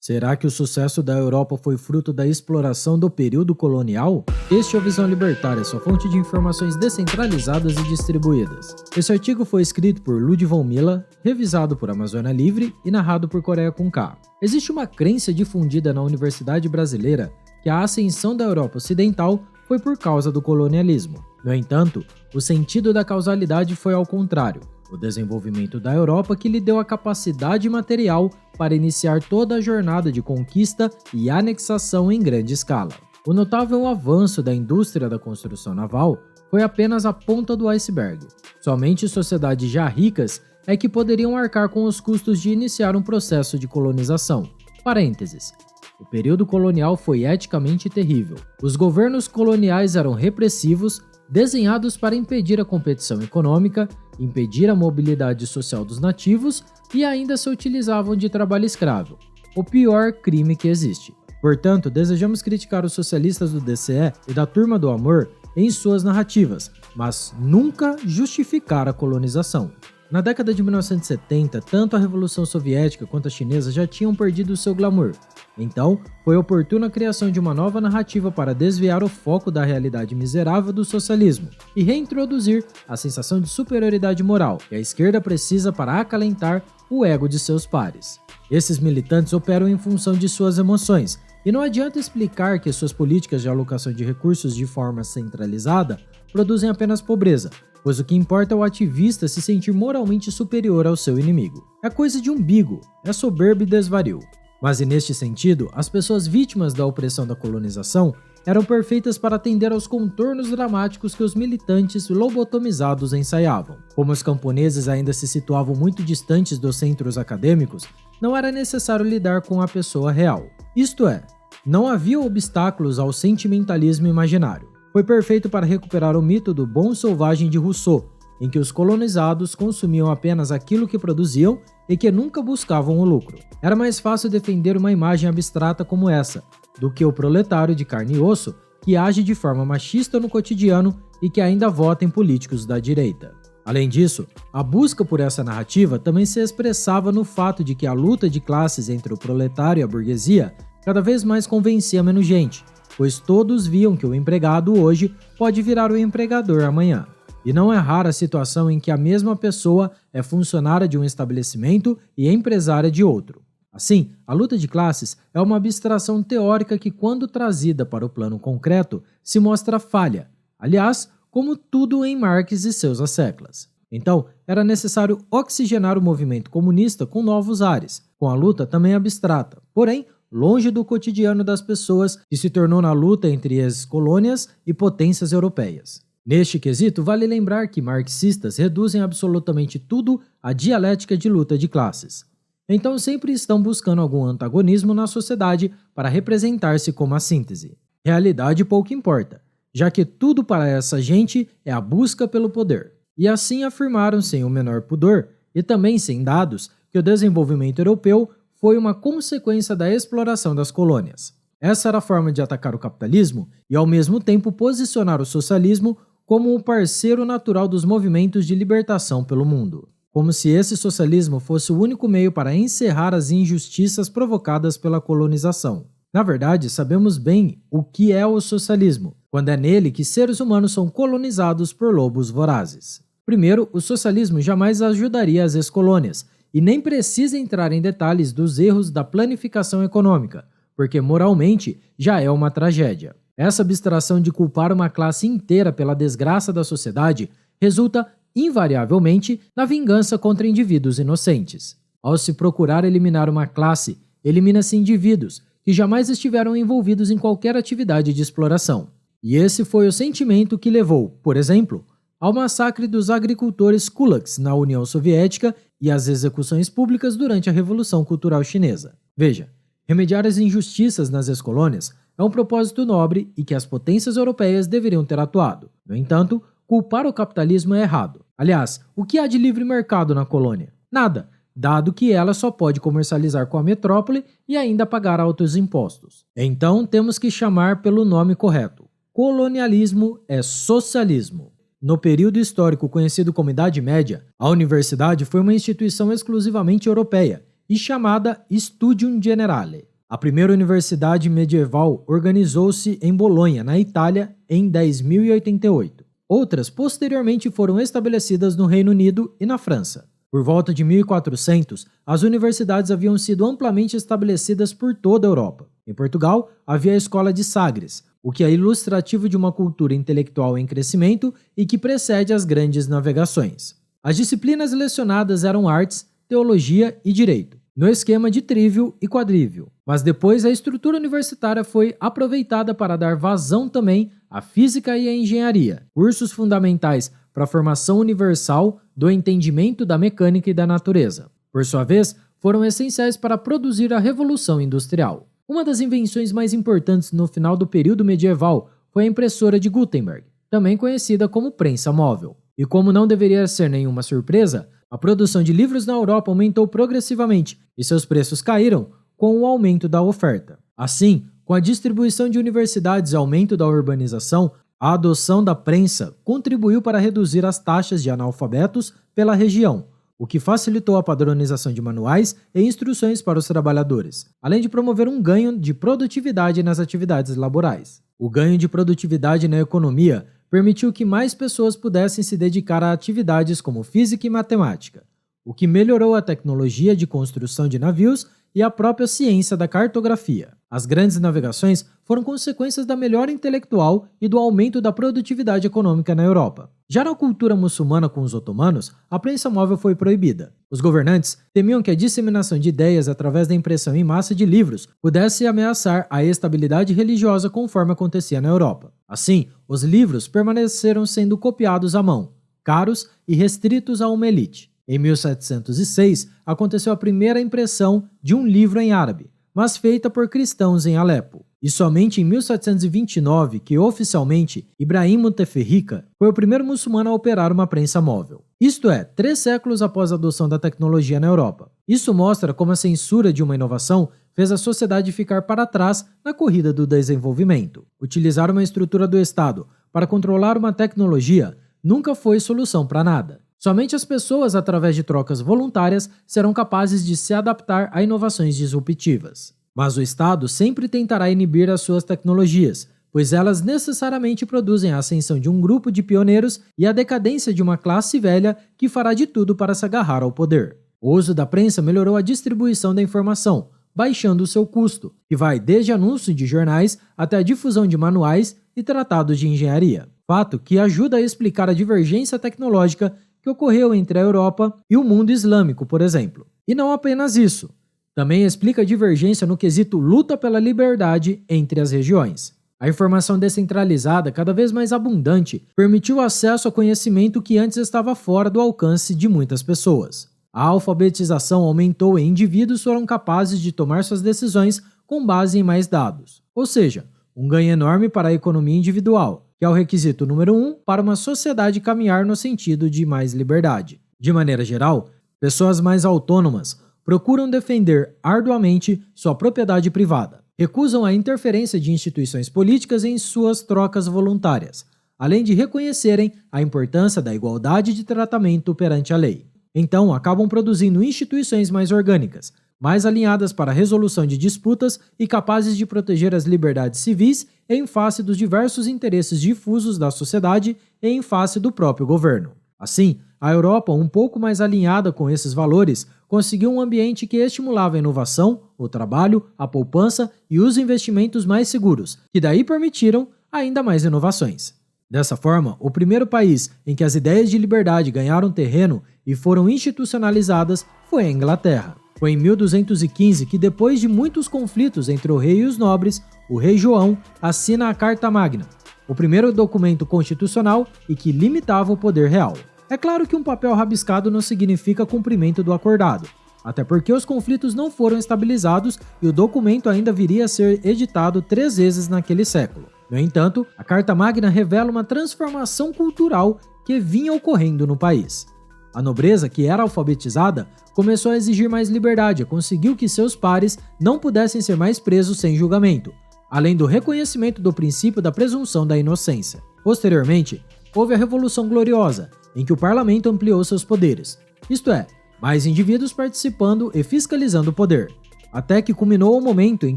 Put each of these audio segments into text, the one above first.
Será que o sucesso da Europa foi fruto da exploração do período colonial? Este é o Visão Libertária, sua fonte de informações descentralizadas e distribuídas. Esse artigo foi escrito por Ludwig von Miller, revisado por Amazônia Livre e narrado por Coreia com K. Existe uma crença difundida na universidade brasileira que a ascensão da Europa Ocidental foi por causa do colonialismo. No entanto, o sentido da causalidade foi ao contrário. O desenvolvimento da Europa que lhe deu a capacidade material para iniciar toda a jornada de conquista e anexação em grande escala. O notável avanço da indústria da construção naval foi apenas a ponta do iceberg. Somente sociedades já ricas é que poderiam arcar com os custos de iniciar um processo de colonização. Parênteses. O período colonial foi eticamente terrível. Os governos coloniais eram repressivos, desenhados para impedir a competição econômica, impedir a mobilidade social dos nativos e ainda se utilizavam de trabalho escravo, o pior crime que existe. Portanto, desejamos criticar os socialistas do DCE e da Turma do Amor em suas narrativas, mas nunca justificar a colonização. Na década de 1970, tanto a Revolução Soviética quanto a chinesa já tinham perdido seu glamour. Então, foi oportuna a criação de uma nova narrativa para desviar o foco da realidade miserável do socialismo e reintroduzir a sensação de superioridade moral que a esquerda precisa para acalentar o ego de seus pares. Esses militantes operam em função de suas emoções, e não adianta explicar que suas políticas de alocação de recursos de forma centralizada produzem apenas pobreza, pois o que importa é o ativista se sentir moralmente superior ao seu inimigo. É coisa de umbigo, é soberba e desvario. Mas e neste sentido, as pessoas vítimas da opressão da colonização eram perfeitas para atender aos contornos dramáticos que os militantes lobotomizados ensaiavam. Como os camponeses ainda se situavam muito distantes dos centros acadêmicos, não era necessário lidar com a pessoa real. Isto é, não havia obstáculos ao sentimentalismo imaginário. Foi perfeito para recuperar o mito do bom selvagem de Rousseau, em que os colonizados consumiam apenas aquilo que produziam e que nunca buscavam o lucro. Era mais fácil defender uma imagem abstrata como essa, do que o proletário de carne e osso que age de forma machista no cotidiano e que ainda vota em políticos da direita. Além disso, a busca por essa narrativa também se expressava no fato de que a luta de classes entre o proletário e a burguesia cada vez mais convencia menos gente, pois todos viam que o empregado hoje pode virar o empregador amanhã. E não é rara a situação em que a mesma pessoa é funcionária de um estabelecimento e empresária de outro. Assim, a luta de classes é uma abstração teórica que, quando trazida para o plano concreto, se mostra falha. Aliás, como tudo em Marx e seus asseclas. Então, era necessário oxigenar o movimento comunista com novos ares, com a luta também abstrata, porém, longe do cotidiano das pessoas, que se tornou na luta entre as colônias e potências europeias. Neste quesito, vale lembrar que marxistas reduzem absolutamente tudo à dialética de luta de classes. Então sempre estão buscando algum antagonismo na sociedade para representar-se como a síntese. Realidade pouco importa, já que tudo para essa gente é a busca pelo poder. E assim afirmaram sem o menor pudor, e também sem dados, que o desenvolvimento europeu foi uma consequência da exploração das colônias. Essa era a forma de atacar o capitalismo e ao mesmo tempo posicionar o socialismo como o parceiro natural dos movimentos de libertação pelo mundo. Como se esse socialismo fosse o único meio para encerrar as injustiças provocadas pela colonização. Na verdade, sabemos bem o que é o socialismo, quando é nele que seres humanos são colonizados por lobos vorazes. Primeiro, o socialismo jamais ajudaria as ex-colônias, e nem precisa entrar em detalhes dos erros da planificação econômica, porque moralmente já é uma tragédia. Essa abstração de culpar uma classe inteira pela desgraça da sociedade resulta, invariavelmente, na vingança contra indivíduos inocentes. Ao se procurar eliminar uma classe, elimina-se indivíduos que jamais estiveram envolvidos em qualquer atividade de exploração. E esse foi o sentimento que levou, por exemplo, ao massacre dos agricultores kulaks na União Soviética e às execuções públicas durante a Revolução Cultural Chinesa. Veja, remediar as injustiças nas ex-colônias é um propósito nobre e que as potências europeias deveriam ter atuado. No entanto, culpar o capitalismo é errado. Aliás, o que há de livre mercado na colônia? Nada, dado que ela só pode comercializar com a metrópole e ainda pagar altos impostos. Então, temos que chamar pelo nome correto. Colonialismo é socialismo. No período histórico conhecido como Idade Média, a universidade foi uma instituição exclusivamente europeia e chamada Studium Generale. A primeira universidade medieval organizou-se em Bolonha, na Itália, em 10.088. Outras posteriormente foram estabelecidas no Reino Unido e na França. Por volta de 1400, as universidades haviam sido amplamente estabelecidas por toda a Europa. Em Portugal, havia a Escola de Sagres, o que é ilustrativo de uma cultura intelectual em crescimento e que precede as grandes navegações. As disciplinas lecionadas eram artes, teologia e direito, no esquema de trívio e quadrívio. Mas depois a estrutura universitária foi aproveitada para dar vazão também à física e à engenharia, cursos fundamentais para a formação universal do entendimento da mecânica e da natureza. Por sua vez, foram essenciais para produzir a Revolução Industrial. Uma das invenções mais importantes no final do período medieval foi a impressora de Gutenberg, também conhecida como prensa móvel. E como não deveria ser nenhuma surpresa, a produção de livros na Europa aumentou progressivamente e seus preços caíram com o aumento da oferta. Assim, com a distribuição de universidades e aumento da urbanização, a adoção da prensa contribuiu para reduzir as taxas de analfabetos pela região, o que facilitou a padronização de manuais e instruções para os trabalhadores, além de promover um ganho de produtividade nas atividades laborais. O ganho de produtividade na economia permitiu que mais pessoas pudessem se dedicar a atividades como física e matemática, o que melhorou a tecnologia de construção de navios e a própria ciência da cartografia. As grandes navegações foram consequências da melhora intelectual e do aumento da produtividade econômica na Europa. Já na cultura muçulmana com os otomanos, a prensa móvel foi proibida. Os governantes temiam que a disseminação de ideias através da impressão em massa de livros pudesse ameaçar a estabilidade religiosa conforme acontecia na Europa. Assim, os livros permaneceram sendo copiados à mão, caros e restritos a uma elite. Em 1706, aconteceu a primeira impressão de um livro em árabe, mas feita por cristãos em Alepo. E somente em 1729 que, oficialmente, Ibrahim Mutaferrika foi o primeiro muçulmano a operar uma prensa móvel. Isto é, 3 séculos após a adoção da tecnologia na Europa. Isso mostra como a censura de uma inovação fez a sociedade ficar para trás na corrida do desenvolvimento. Utilizar uma estrutura do Estado para controlar uma tecnologia nunca foi solução para nada. Somente as pessoas, através de trocas voluntárias, serão capazes de se adaptar a inovações disruptivas. Mas o Estado sempre tentará inibir as suas tecnologias, pois elas necessariamente produzem a ascensão de um grupo de pioneiros e a decadência de uma classe velha que fará de tudo para se agarrar ao poder. O uso da prensa melhorou a distribuição da informação, baixando o seu custo, que vai desde anúncio de jornais até a difusão de manuais e tratados de engenharia. Fato que ajuda a explicar a divergência tecnológica que ocorreu entre a Europa e o mundo islâmico, por exemplo. E não apenas isso, também explica a divergência no quesito luta pela liberdade entre as regiões. A informação descentralizada, cada vez mais abundante, permitiu acesso a conhecimento que antes estava fora do alcance de muitas pessoas. A alfabetização aumentou e indivíduos foram capazes de tomar suas decisões com base em mais dados. Ou seja, um ganho enorme para a economia individual, que é o requisito número 1 para uma sociedade caminhar no sentido de mais liberdade. De maneira geral, pessoas mais autônomas procuram defender arduamente sua propriedade privada, recusam a interferência de instituições políticas em suas trocas voluntárias, além de reconhecerem a importância da igualdade de tratamento perante a lei. Então, acabam produzindo instituições mais orgânicas, mais alinhadas para a resolução de disputas e capazes de proteger as liberdades civis em face dos diversos interesses difusos da sociedade e em face do próprio governo. Assim, a Europa, um pouco mais alinhada com esses valores, conseguiu um ambiente que estimulava a inovação, o trabalho, a poupança e os investimentos mais seguros, que daí permitiram ainda mais inovações. Dessa forma, o primeiro país em que as ideias de liberdade ganharam terreno e foram institucionalizadas foi a Inglaterra. Foi em 1215 que, depois de muitos conflitos entre o rei e os nobres, o rei João assina a Carta Magna, o primeiro documento constitucional e que limitava o poder real. É claro que um papel rabiscado não significa cumprimento do acordado, até porque os conflitos não foram estabilizados e o documento ainda viria a ser editado 3 vezes naquele século. No entanto, a Carta Magna revela uma transformação cultural que vinha ocorrendo no país. A nobreza, que era alfabetizada, começou a exigir mais liberdade e conseguiu que seus pares não pudessem ser mais presos sem julgamento, além do reconhecimento do princípio da presunção da inocência. Posteriormente, houve a Revolução Gloriosa, em que o parlamento ampliou seus poderes, isto é, mais indivíduos participando e fiscalizando o poder. até que culminou o momento em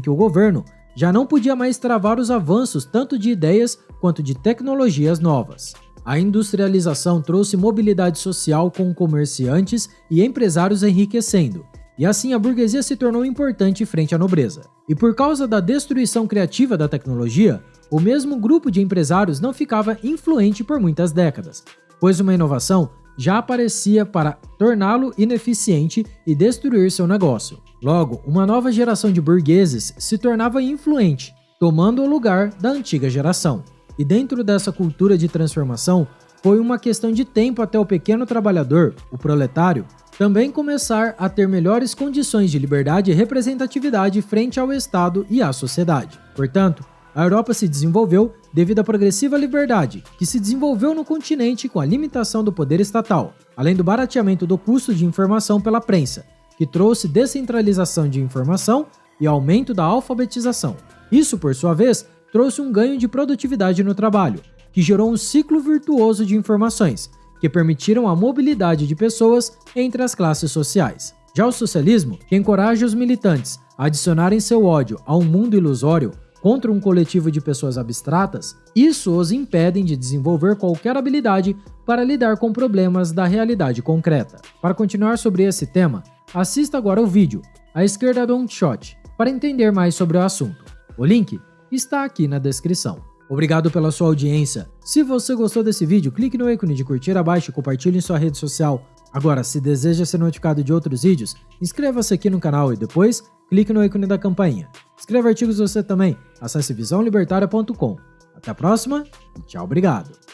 que o governo já não podia mais travar os avanços tanto de ideias quanto de tecnologias novas. A industrialização trouxe mobilidade social com comerciantes e empresários enriquecendo, e assim a burguesia se tornou importante frente à nobreza. E por causa da destruição criativa da tecnologia, o mesmo grupo de empresários não ficava influente por muitas décadas, pois uma inovação já aparecia para torná-lo ineficiente e destruir seu negócio. Logo, uma nova geração de burgueses se tornava influente, tomando o lugar da antiga geração. E dentro dessa cultura de transformação, foi uma questão de tempo até o pequeno trabalhador, o proletário, também começar a ter melhores condições de liberdade e representatividade frente ao Estado e à sociedade. Portanto, a Europa se desenvolveu devido à progressiva liberdade, que se desenvolveu no continente com a limitação do poder estatal, além do barateamento do custo de informação pela prensa, que trouxe descentralização de informação e aumento da alfabetização. Isso, por sua vez, trouxe um ganho de produtividade no trabalho, que gerou um ciclo virtuoso de informações, que permitiram a mobilidade de pessoas entre as classes sociais. Já o socialismo, que encoraja os militantes a adicionarem seu ódio a um mundo ilusório contra um coletivo de pessoas abstratas, isso os impede de desenvolver qualquer habilidade para lidar com problemas da realidade concreta. Para continuar sobre esse tema, assista agora o vídeo A Esquerda Don't Shot para entender mais sobre o assunto. O link está aqui na descrição. Obrigado pela sua audiência. Se você gostou desse vídeo, clique no ícone de curtir abaixo e compartilhe em sua rede social. Agora, se deseja ser notificado de outros vídeos, inscreva-se aqui no canal e depois clique no ícone da campainha. Escreva artigos você também. Acesse visãolibertaria.com. Até a próxima e tchau, obrigado.